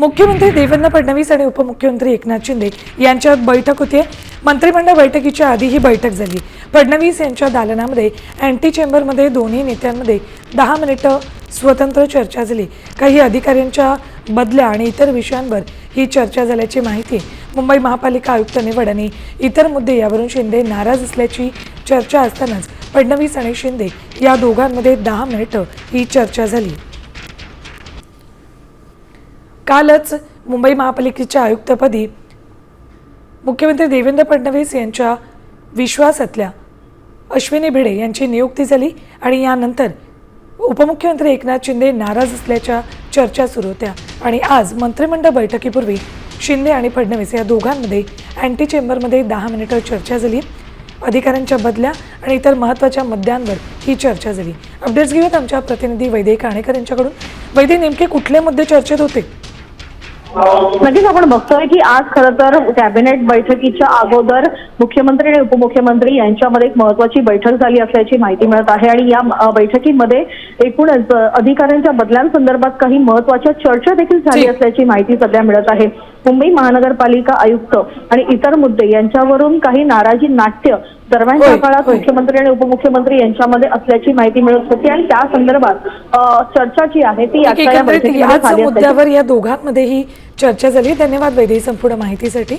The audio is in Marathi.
मुख्यमंत्री देवेंद्र फडणवीस आणि उपमुख्यमंत्री एकनाथ शिंदे यांच्यात बैठक होती। मंत्रिमंडळ बैठकीच्या आधी ही बैठक झाली। फडणवीस यांच्या दालनामध्ये अँटी चेंबरमध्ये दोन्ही नेत्यांमध्ये 10 मिनिटं स्वतंत्र चर्चा झाली। काही अधिकाऱ्यांच्या बदल्या आणि इतर विषयांवर ही चर्चा झाल्याची माहिती। मुंबई महापालिका आयुक्त निवड आणि इतर मुद्दे यावरून शिंदे नाराज असल्याची चर्चा असतानाच फडणवीस आणि शिंदे या दोघांमध्ये 10 मिनिटं ही चर्चा झाली। कालच मुंबई महापालिकेच्या आयुक्तपदी मुख्यमंत्री देवेंद्र फडणवीस यांच्या विश्वासातल्या अश्विनी भिडे यांची नियुक्ती झाली आणि यानंतर उपमुख्यमंत्री एकनाथ शिंदे नाराज असल्याच्या चर्चा सुरू होत्या आणि आज मंत्रिमंडळ बैठकीपूर्वी शिंदे आणि फडणवीस या दोघांमध्ये अँटी चेंबरमध्ये 10 मिनिटं चर्चा झाली। अधिकाऱ्यांच्या बदल्या आणि इतर महत्त्वाच्या मुद्द्यांवर ही चर्चा झाली। अपडेट्स घेऊयात आमच्या प्रतिनिधी वैदेही काणेकर यांच्याकडून। वैदेही, नेमके कुठले मुद्दे चर्चेत होते? नक्कीच आपण बघतोय की आज खरं तर कॅबिनेट बैठकीच्या अगोदर मुख्यमंत्री आणि उपमुख्यमंत्री यांच्यामध्ये एक महत्त्वाची बैठक झाली असल्याची माहिती मिळत आहे आणि या बैठकीमध्ये एकूणच अधिकाऱ्यांच्या बदल्यांसंदर्भात काही महत्त्वाच्या चर्चा देखील झाली असल्याची माहिती सध्या मिळत आहे। मुंबई महानगरपालिका आयुक्त आणि इतर मुद्दे यांच्यावरून काही नाराजी नाट्य दरम्यानच्या काळात मुख्यमंत्री आणि उपमुख्यमंत्री यांच्यामध्ये असल्याची माहिती मिळत होती आणि त्या संदर्भात चर्चा जी आहे ती या मुद्द्यावर या दोघांमध्ये ही चर्चा झाली। धन्यवाद वैदेही संपूर्ण माहितीसाठी।